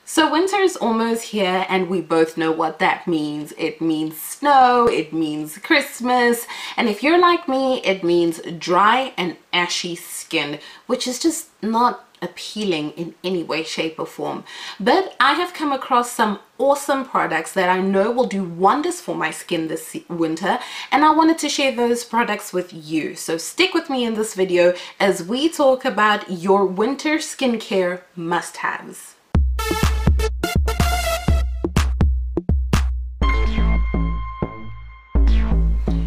So winter is almost here and we both know what that means. It means snow, it means Christmas, and if you're like me, it means dry and ashy skin, which is just not appealing in any way, shape or form. But I have come across some awesome products that I know will do wonders for my skin this winter, and I wanted to share those products with you. So stick with me in this video as we talk about your winter skincare must-haves.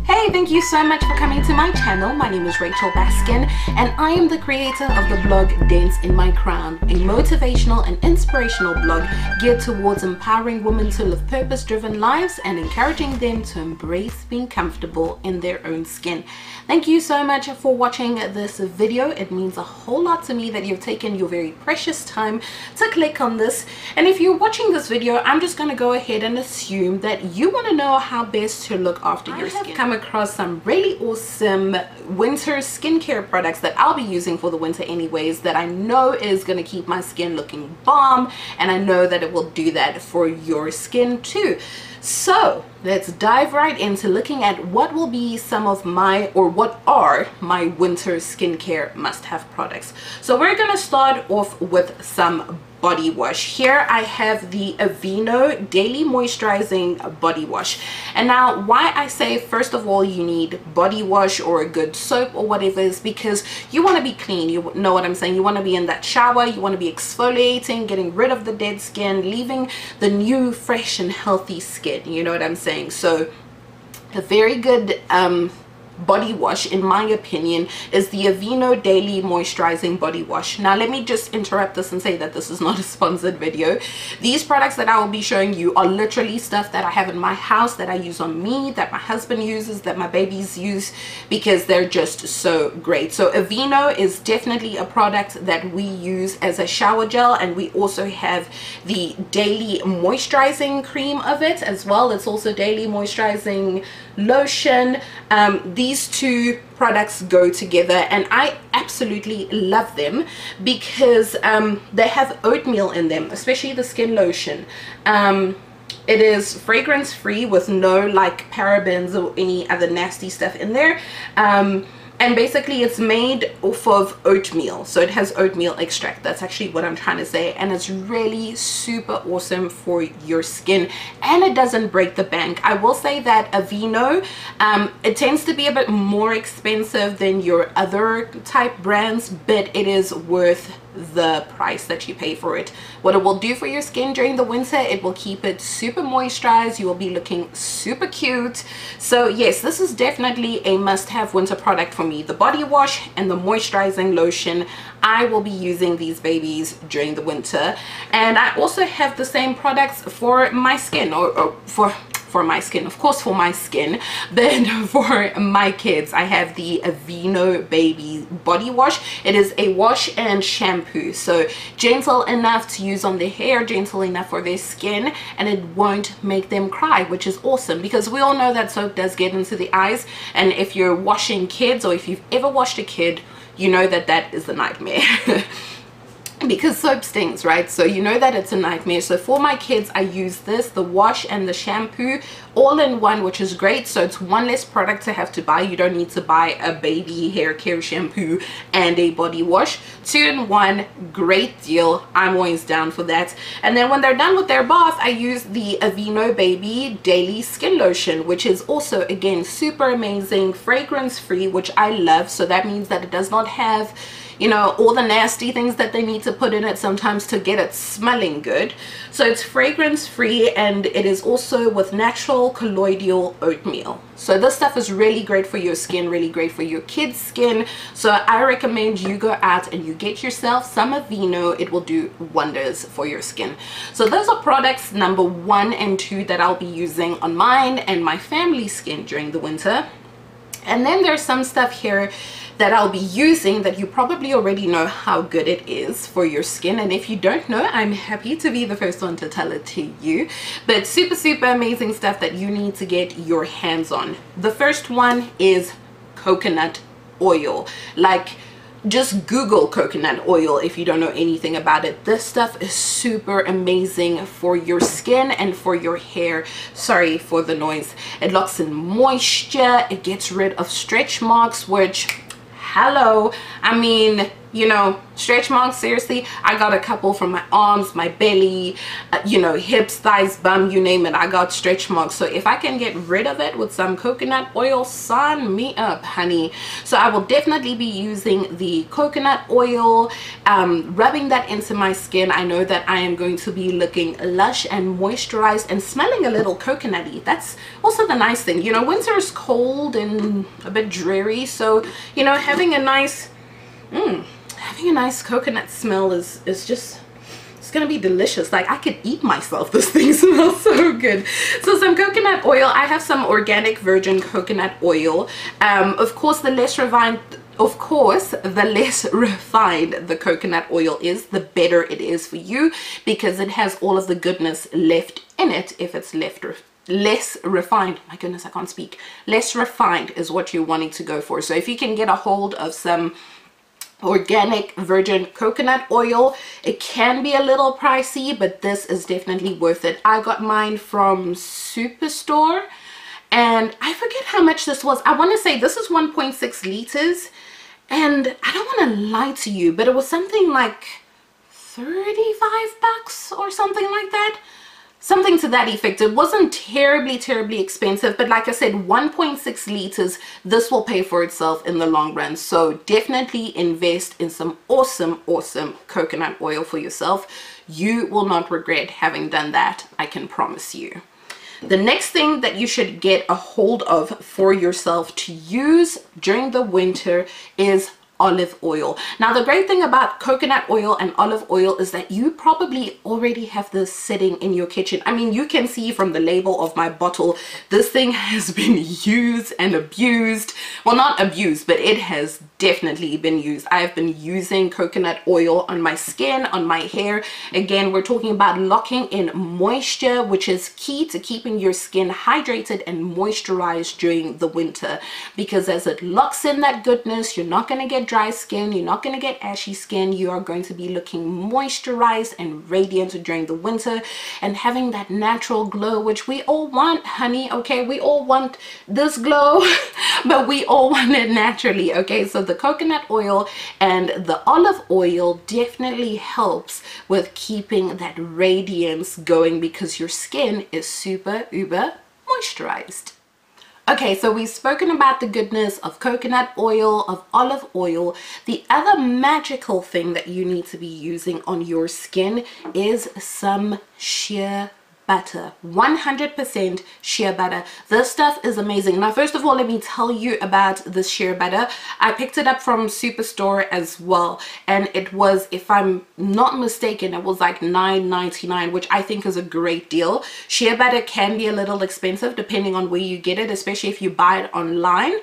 Hey, thank you so much for coming to my channel. My name is Rachel Baskin and I am the creator of the blog Dance in My Crown, a motivational and inspirational blog geared towards empowering women to live purpose-driven lives and encouraging them to embrace being comfortable in their own skin. Thank you so much for watching this video. It means a whole lot to me that you've taken your very precious time to click on this. And if you're watching this video, I'm just going to go ahead and assume that you want to know how best to look after your skin. Come across some really awesome winter skincare products that I'll be using for the winter anyways, that I know is going to keep my skin looking bomb, and I know that it will do that for your skin too. So let's dive right into looking at what will be some of my, or what are my winter skincare must-have products. So we're going to start off with some body wash. Here I have the Aveeno Daily Moisturizing Body Wash. And now why I say first of all you need body wash or a good soap or whatever is because you want to be clean. You know what I'm saying? You want to be in that shower, you want to be exfoliating, getting rid of the dead skin, leaving the new fresh and healthy skin. You know what I'm saying? So a very good body wash, in my opinion, is the Aveeno Daily Moisturizing Body Wash. Now let me just interrupt this and say that this is not a sponsored video. These products that I will be showing you are literally stuff that I have in my house, that I use on me, that my husband uses, that my babies use, because they're just so great. So Aveeno is definitely a product that we use as a shower gel, and we also have the daily moisturizing cream of it as well. It's also daily moisturizing lotion. These two products go together and I absolutely love them because they have oatmeal in them, especially the skin lotion. It is fragrance free with no like parabens or any other nasty stuff in there. And basically it's made off of oatmeal, so it has oatmeal extract. That's actually what I'm trying to say, and it's really super awesome for your skin, and it doesn't break the bank. I will say that Aveeno, it tends to be a bit more expensive than your other type brands, but it is worth the price that you pay for it. What it will do for your skin during the winter, it will keep it super moisturized. You will be looking super cute. So yes, this is definitely a must-have winter product for me. The body wash and the moisturizing lotion, I will be using these babies during the winter. And I also have the same products for my skin, or for my skin, of course for my skin, but for my kids I have the Aveeno Baby Body Wash. It is a wash and shampoo, so gentle enough to use on their hair, gentle enough for their skin, and it won't make them cry, which is awesome because we all know that soap does get into the eyes, and if you're washing kids, or if you've ever washed a kid, you know that that is a nightmare. Because soap stings, right? So you know that it's a nightmare. So for my kids I use this, the wash and the shampoo, all in one, which is great. So it's one less product to have to buy. You don't need to buy a baby hair care shampoo and a body wash. 2-in-1, great deal. I'm always down for that. And then when they're done with their bath, I use the Aveeno Baby Daily Skin Lotion, which is also again super amazing, fragrance free, which I love. So that means that it does not have, you know, all the nasty things that they need to put in it sometimes to get it smelling good. So it's fragrance free, and it is also with natural colloidal oatmeal. So this stuff is really great for your skin, really great for your kids' skin. So I recommend you go out and you get yourself some Aveeno. It will do wonders for your skin. So those are products number 1 and 2 that I'll be using on mine and my family's skin during the winter. And then there's some stuff here that I'll be using that you probably already know how good it is for your skin, and if you don't know, I'm happy to be the first one to tell it to you. But super amazing stuff that you need to get your hands on. The first one is coconut oil. Like just Google coconut oil if you don't know anything about it. This stuff is super amazing for your skin and for your hair. Sorry for the noise. It locks in moisture, it gets rid of stretch marks, which, hello, I mean, you know, stretch marks, seriously, I got a couple from my arms, my belly, you know, hips, thighs, bum, you name it, I got stretch marks. So if I can get rid of it with some coconut oil, sign me up, honey. So I will definitely be using the coconut oil, rubbing that into my skin. I know that I am going to be looking lush and moisturized and smelling a little coconutty. That's also the nice thing, you know, winter is cold and a bit dreary, so, you know, having a nice coconut smell is just, it's gonna be delicious. Like, I could eat myself. This thing smells so good. So some coconut oil. I have some organic virgin coconut oil. Of course the less refined the coconut oil is, the better it is for you, because it has all of the goodness left in it. If it's less refined, my goodness, I can't speak, less refined is what you're wanting to go for. So if you can get a hold of some organic virgin coconut oil, it can be a little pricey, but this is definitely worth it. I got mine from Superstore and I forget how much this was. I want to say this is 1.6 liters, and I don't want to lie to you, but it was something like 35 bucks or something like that. Something to that effect. It wasn't terribly expensive, but like I said, 1.6 liters, this will pay for itself in the long run. So definitely invest in some awesome coconut oil for yourself. You will not regret having done that, I can promise you. The next thing that you should get a hold of for yourself to use during the winter is olive oil. Now the great thing about coconut oil and olive oil is that you probably already have this sitting in your kitchen. I mean, you can see from the label of my bottle, this thing has been used and abused. Well, not abused, but it has definitely been used. I have been using coconut oil on my skin, on my hair. Again, we're talking about locking in moisture, which is key to keeping your skin hydrated and moisturized during the winter, because as it locks in that goodness, you're not going to get dry skin, you're not going to get ashy skin, you are going to be looking moisturized and radiant during the winter and having that natural glow, which we all want, honey. Okay, we all want this glow but we all want it naturally. Okay, so the coconut oil and the olive oil definitely helps with keeping that radiance going, because your skin is super uber moisturized. Okay, so we've spoken about the goodness of coconut oil, of olive oil. The other magical thing that you need to be using on your skin is some shea butter. 100% shea butter. This stuff is amazing. Now, first of all, let me tell you about this shea butter. I picked it up from Superstore as well, and it was, if I'm not mistaken, it was like $9.99, which I think is a great deal. Shea butter can be a little expensive depending on where you get it, especially if you buy it online.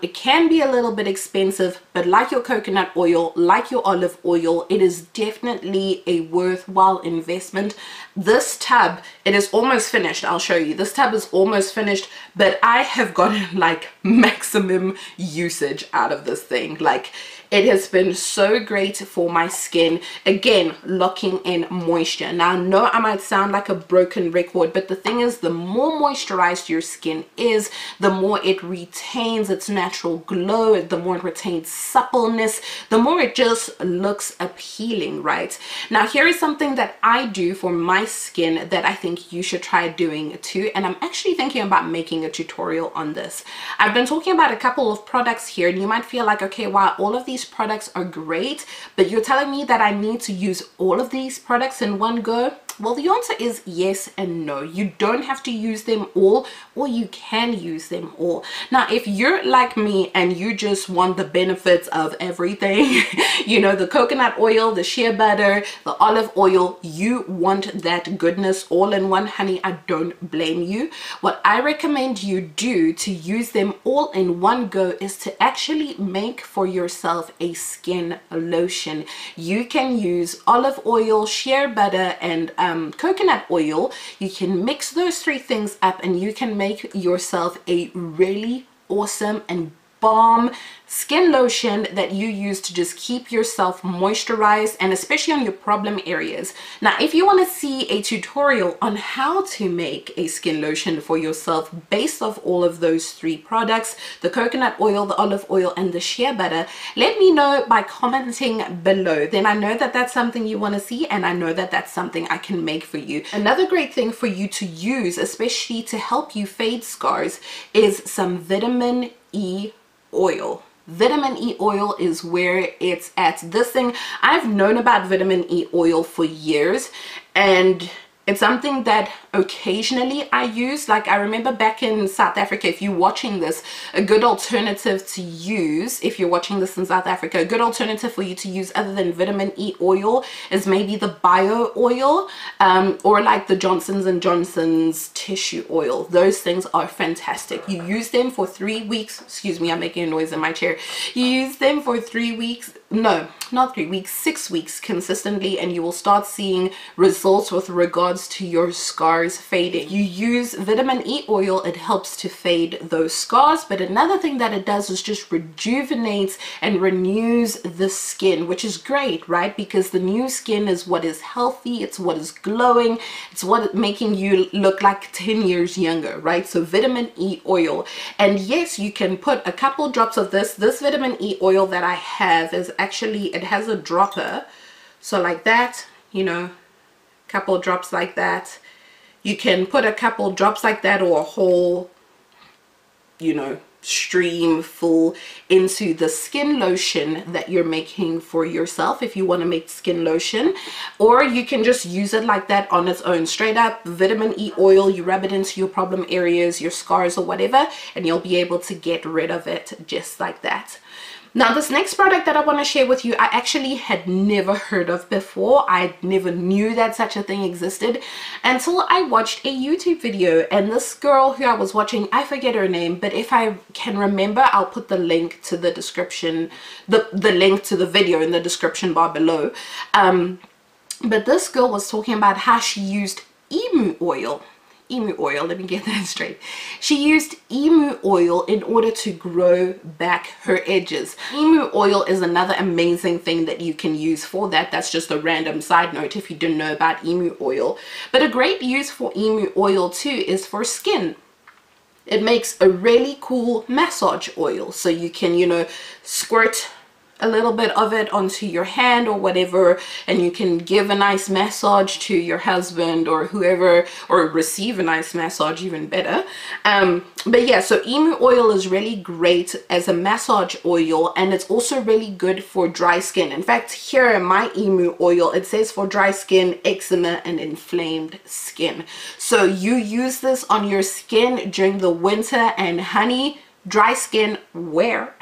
It can be a little bit expensive, but like your coconut oil, like your olive oil, it is definitely a worthwhile investment. This tub, it is almost finished. I'll show you. This tub is almost finished, but I have gotten like maximum usage out of this thing. Like, it has been so great for my skin. Again, locking in moisture. Now, I know I might sound like a broken record, but the thing is, the more moisturized your skin is, the more it retains its natural glow, the more it retains suppleness, the more it just looks appealing, right? Now, here is something that I do for my skin that I think you should try doing too, and I'm actually thinking about making a tutorial on this. I've been talking about a couple of products here, and you might feel like, okay, wow, all of these products are great, but you're telling me that I need to use all of these products in one go? Well, the answer is yes and no. You don't have to use them all, or you can use them all. Now, if you're like me and you just want the benefits of everything, you know, the coconut oil, the shea butter, the olive oil, you want that goodness all in one, honey, I don't blame you. What I recommend you do to use them all in one go is to actually make for yourself a skin lotion. You can use olive oil, shea butter, and coconut oil. You can mix those three things up and you can make yourself a really awesome and balm skin lotion that you use to just keep yourself moisturized, and especially on your problem areas. Now, if you want to see a tutorial on how to make a skin lotion for yourself based off all of those 3 products, the coconut oil, the olive oil, and the shea butter, let me know by commenting below. Then I know that that's something you want to see, and I know that that's something I can make for you. Another great thing for you to use, especially to help you fade scars, is some vitamin E oil. Vitamin E oil is where it's at. This thing, I've known about vitamin E oil for years, and it's something that occasionally I use. Like, I remember back in South Africa, if you're watching this, a good alternative to use, if you're watching this in South Africa, a good alternative for you to use other than vitamin E oil is maybe the bio oil, or like the Johnson's & Johnson's tissue oil. Those things are fantastic. You use them for 3 weeks. Excuse me, I'm making a noise in my chair. You use them for 3 weeks. No, not 3 weeks, 6 weeks consistently, and you will start seeing results with regards to your scars fading. You use vitamin E oil, it helps to fade those scars, but another thing that it does is just rejuvenates and renews the skin, which is great, right? Because the new skin is what is healthy, it's what is glowing, it's what is making you look like 10 years younger, right? So vitamin E oil. And yes, you can put a couple drops of this vitamin E oil that I have is actually, it has a dropper, so like that, you know, couple drops like that. You can put a couple drops like that, or a whole, you know, stream full into the skin lotion that you're making for yourself if you want to make skin lotion. Or you can just use it like that on its own, straight up vitamin E oil. You rub it into your problem areas, your scars or whatever, and you'll be able to get rid of it just like that. Now, this next product that I want to share with you, I actually had never heard of before. I never knew that such a thing existed until I watched a YouTube video, and this girl who I was watching, I forget her name, but if I can remember, I'll put the link to the description, the link to the video in the description bar below. But this girl was talking about how she used emu oil, let me get that straight. She used emu oil in order to grow back her edges. Emu oil is another amazing thing that you can use for that. That's just a random side note if you didn't know about emu oil. But a great use for emu oil too is for skin. It makes a really cool massage oil, so you can, you know, squirt a little bit of it onto your hand or whatever, and you can give a nice massage to your husband or whoever, or receive a nice massage, even better. But yeah, so emu oil is really great as a massage oil, and it's also really good for dry skin. In fact, here in my emu oil, it says for dry skin, eczema, and inflamed skin. So you use this on your skin during the winter, and honey, dry skin, wear.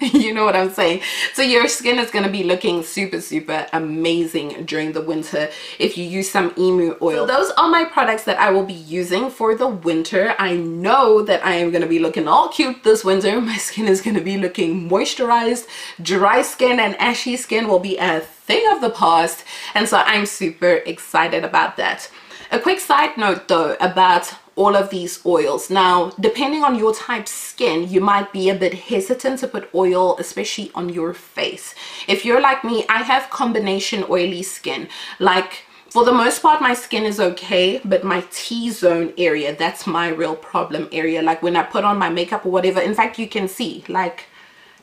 You know what I'm saying? So your skin is going to be looking super amazing during the winter if you use some emu oil. So those are my products that I will be using for the winter. I know that I am going to be looking all cute this winter. My skin is going to be looking moisturized. Dry skin and ashy skin will be a thing of the past, and so I'm super excited about that. A quick side note though about all of these oils. Now, depending on your type skin, you might be a bit hesitant to put oil, especially on your face. If you're like me, I have combination oily skin. Like, for the most part, my skin is okay, but my T-zone area, that's my real problem area. Like when I put on my makeup or whatever, in fact, you can see, like,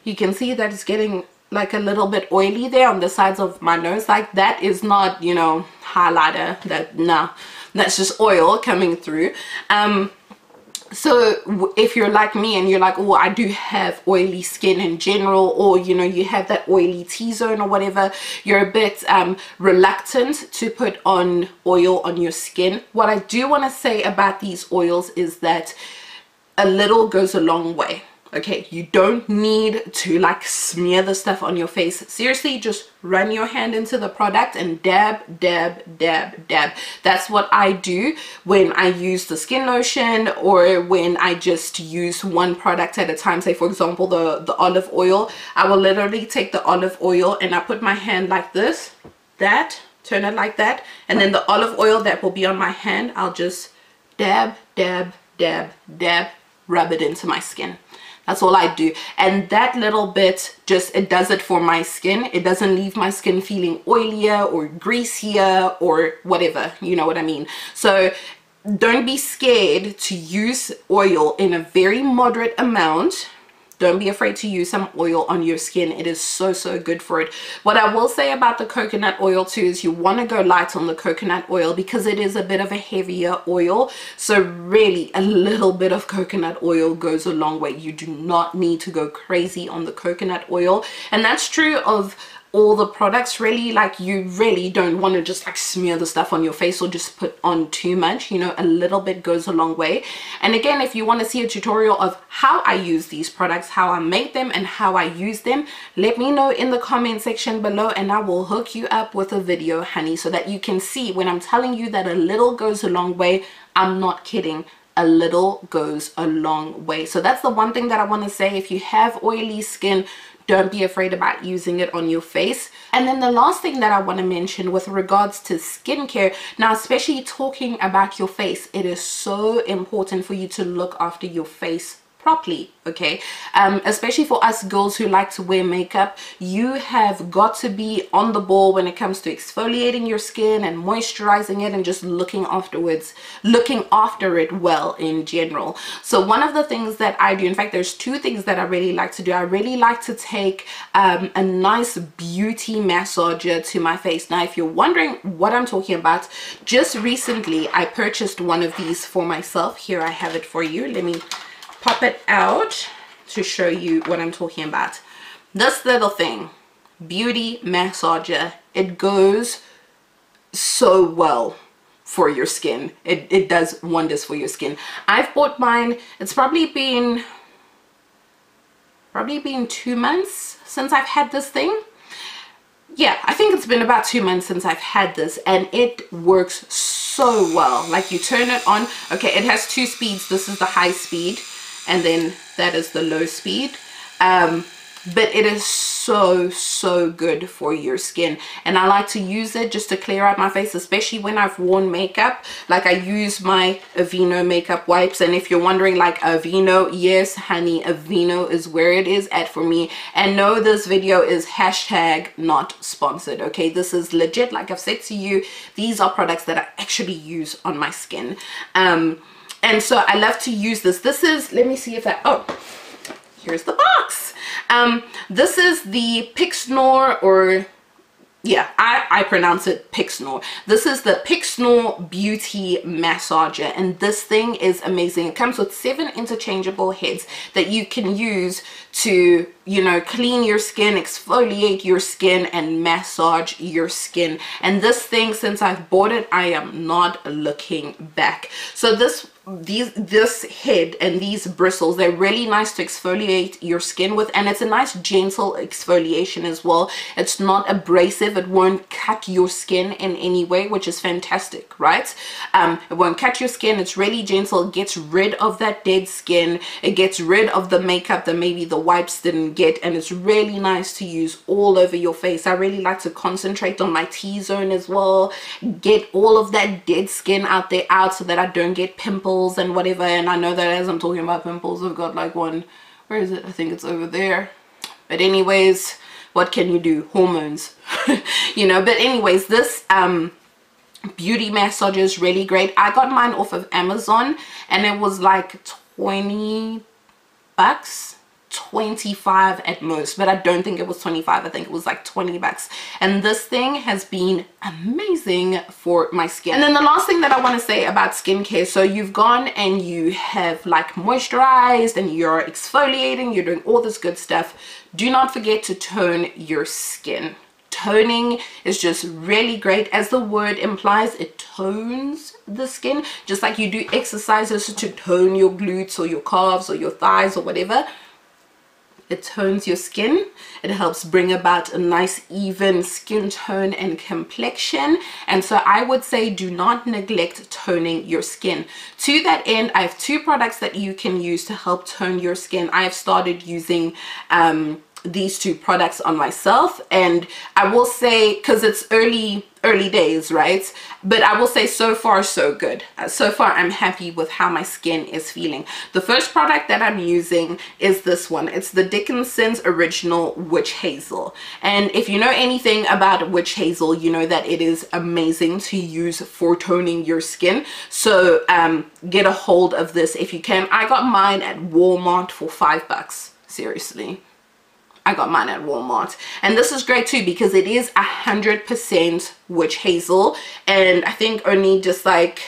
you can see that it's getting like a little bit oily there on the sides of my nose. Like, that is not, you know, highlighter, that, nah, that's just oil coming through. So if you're like me and you're like, oh, I do have oily skin in general, or you know, you have that oily T-zone or whatever, you're a bit reluctant to put on oil on your skin. What I do want to say about these oils is that a little goes a long way. Okay, you don't need to like smear the stuff on your face. Seriously, just run your hand into the product and dab, dab, dab, dab. That's what I do when I use the skin lotion, or when I just use one product at a time. Say for example, the olive oil. I will literally take the olive oil and I put my hand like this, that, turn it like that, and then the olive oil that will be on my hand, I'll just dab, dab, dab, dab, rub it into my skin. That's all I do. And that little bit just, it does it for my skin. It doesn't leave my skin feeling oilier or greasier or whatever, you know what I mean. So don't be scared to use oil in a very moderate amount. Don't be afraid to use some oil on your skin. It is so good for it. What I will say about the coconut oil too is you want to go light on the coconut oil because it is a bit of a heavier oil. So really a little bit of coconut oil goes a long way. You do not need to go crazy on the coconut oil. And that's true of all the products really. Like, you really don't want to just like smear the stuff on your face or just put on too much, you know. A little bit goes a long way. And again, if you want to see a tutorial of how I use these products, how I make them and how I use them, let me know in the comment section below and I will hook you up with a video, honey, so that you can see when I'm telling you that a little goes a long way. I'm not kidding. A little goes a long way. So that's the one thing that I want to say. If you have oily skin, don't be afraid about using it on your face. And then the last thing that I want to mention with regards to skincare, now especially talking about your face, it is so important for you to look after your face properly, okay? Especially for us girls who like to wear makeup, you have got to be on the ball when it comes to exfoliating your skin and moisturizing it and just looking after it well in general. So one of the things that I do, in fact there's two things that I really like to do. I really like to take a nice beauty massager to my face. Now if you're wondering what I'm talking about, just recently I purchased one of these for myself. Here I have it for you. Let me pop it out to show you what I'm talking about. This little thing, beauty massager, it goes so well for your skin. It does wonders for your skin. I've bought mine. It's probably been 2 months since I've had this thing. Yeah, I think it's been about 2 months since I've had this, and it works so well. Like, you turn it on. Okay, it has 2 speeds. This is the high speed and then that is the low speed. But it is so good for your skin, and I like to use it just to clear out my face, especially when I've worn makeup. Like, I use my Aveeno makeup wipes, and if you're wondering, like, Aveeno, yes honey, Aveeno is where it is at for me. And no, this video is hashtag not sponsored, okay? This is legit. Like I've said to you, these are products that I actually use on my skin. And so I love to use this. This is, let me see if I, oh, here's the box. This is the Pixnor, or yeah, I pronounce it Pixnor. This is the Pixnor Beauty Massager, and this thing is amazing. It comes with 7 interchangeable heads that you can use to, you know, clean your skin, exfoliate your skin, and massage your skin. And this thing, since I've bought it, I am not looking back. So this head and these bristles, they're really nice to exfoliate your skin with, and it's a nice gentle exfoliation as well. It's not abrasive. It won't cut your skin in any way, which is fantastic, right? It won't cut your skin. It's really gentle. It gets rid of that dead skin. It gets rid of the makeup that maybe the wipes didn't get, and it's really nice to use all over your face. I really like to concentrate on my T-zone as well, get all of that dead skin out so that I don't get pimples and whatever. And I know that as I'm talking about pimples, I've got like one, where is it? I think it's over there. But anyways, what can you do? Hormones. You know. But anyways, this beauty massager is really great. I got mine off of Amazon, and it was like 20 bucks, 25 at most, but I don't think it was 25. I think it was like 20 bucks. And this thing has been amazing for my skin. And then the last thing that I want to say about skincare, so you've gone and you have like moisturized and you're exfoliating, you're doing all this good stuff. Do not forget to tone your skin. Toning is just really great. As the word implies, it tones the skin, just like you do exercises to tone your glutes or your calves or your thighs or whatever. It tones your skin. It helps bring about a nice even skin tone and complexion. And so I would say do not neglect toning your skin. To that end, I have 2 products that you can use to help tone your skin. I have started using these 2 products on myself, and I will say, because it's early early days, right? But I will say so far so good. So far I'm happy with how my skin is feeling. The first product that I'm using is this one. It's the Dickinson's Original Witch Hazel, and if you know anything about witch hazel, you know that it is amazing to use for toning your skin. So get a hold of this if you can. I got mine at Walmart for $5. Seriously, I got mine at Walmart, and this is great too because it is 100% witch hazel, and I think only just like,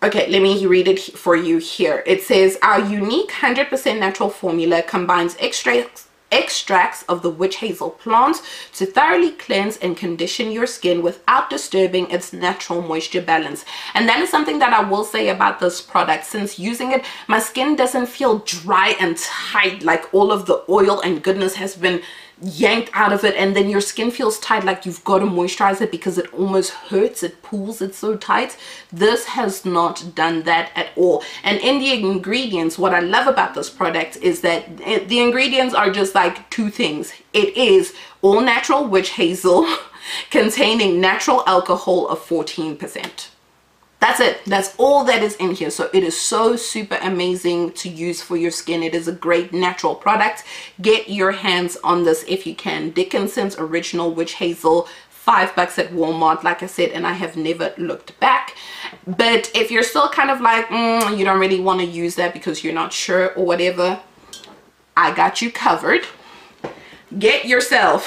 okay, let me read it for you here. It says, our unique 100% natural formula combines extracts of the witch hazel plant to thoroughly cleanse and condition your skin without disturbing its natural moisture balance. And that is something that I will say about this product. Since using it, my skin doesn't feel dry and tight, like all of the oil and goodness has been yanked out of it, and then your skin feels tight, like you've got to moisturize it because it almost hurts, it pulls, it's so tight. This has not done that at all. And in the ingredients, what I love about this product is that the ingredients are just like two things. It is all natural witch hazel containing natural alcohol of 14%. That's it. That's all that is in here. So it is so super amazing to use for your skin. It is a great natural product. Get your hands on this if you can. Dickinson's Original Witch Hazel, $5 at Walmart, like I said, and I have never looked back. But if you're still kind of like, you don't really want to use that because you're not sure or whatever, I got you covered. Get yourself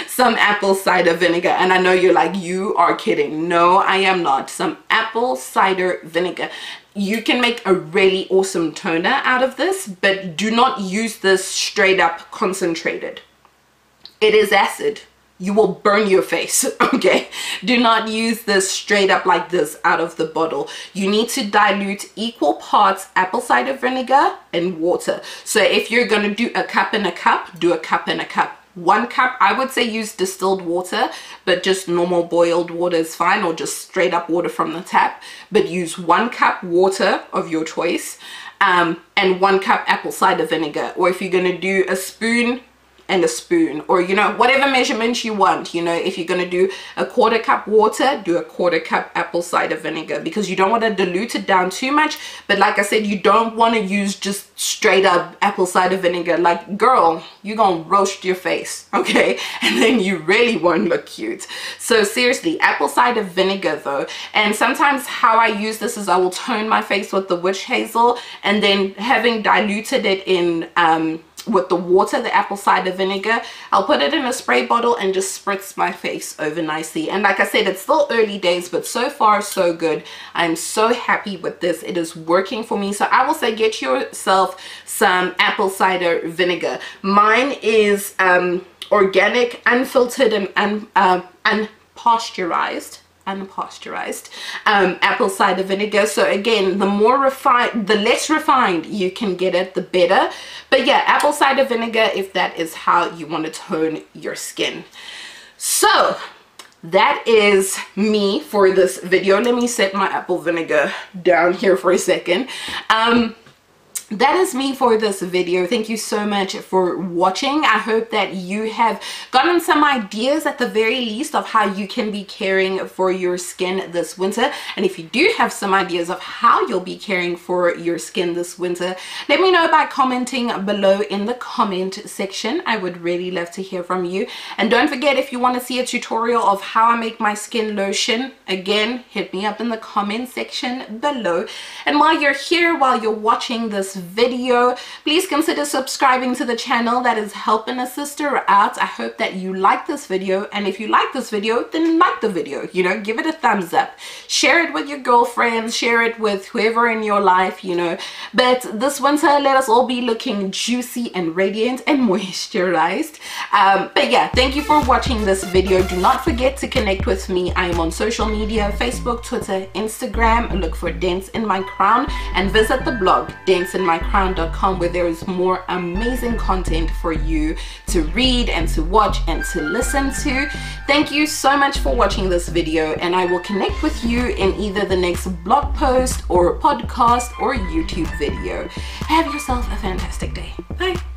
some apple cider vinegar. And I know you're like, you are kidding. No, I am not. Some apple cider vinegar. You can make a really awesome toner out of this, but do not use this straight up concentrated. It is acid. You will burn your face, okay? Do not use this straight up like this out of the bottle. You need to dilute equal parts apple cider vinegar and water. So if you're going to do a cup and a cup, do a cup and a cup. 1 cup, I would say use distilled water, but just normal boiled water is fine, or just straight up water from the tap. But use 1 cup water of your choice, and 1 cup apple cider vinegar. Or if you're going to do a spoon and a spoon, or you know, whatever measurement you want. You know, if you're going to do a 1/4 cup water, do a 1/4 cup apple cider vinegar, because you don't want to dilute it down too much. But like I said, you don't want to use just straight up apple cider vinegar. Like, girl, you're gonna roast your face, okay? And then you really won't look cute. So seriously, apple cider vinegar though. And sometimes how I use this is I will tone my face with the witch hazel, and then having diluted it in with the water, the apple cider vinegar, I'll put it in a spray bottle and just spritz my face over nicely. And like I said, it's still early days, but so far so good. I'm so happy with this. It is working for me. So I will say, get yourself some apple cider vinegar. Mine is organic, unfiltered, and unpasteurized apple cider vinegar. So again, the more refined, the less refined you can get it, the better. But yeah, apple cider vinegar, if that is how you want to tone your skin. So that is me for this video. Let me set my apple vinegar down here for a second. That is me for this video. Thank you so much for watching. I hope that you have gotten some ideas at the very least of how you can be caring for your skin this winter. And if you do have some ideas of how you'll be caring for your skin this winter, let me know by commenting below in the comment section. I would really love to hear from you. And don't forget, if you want to see a tutorial of how I make my skin lotion, again, hit me up in the comment section below. And while you're here, while you're watching this video, please consider subscribing to the channel. That is helping a sister out. I hope that you like this video, and if you like this video, then like the video, you know, give it a thumbs up, share it with your girlfriends, share it with whoever in your life, you know. But this winter, let us all be looking juicy and radiant and moisturized. But yeah, thank you for watching this video. Do not forget to connect with me. I am on social media, Facebook, Twitter, Instagram. Look for Dance in My Crown, and visit the blog danceinmycrown.com, where there is more amazing content for you to read and to watch and to listen to. Thank you so much for watching this video, and I will connect with you in either the next blog post or podcast or YouTube video. Have yourself a fantastic day. Bye.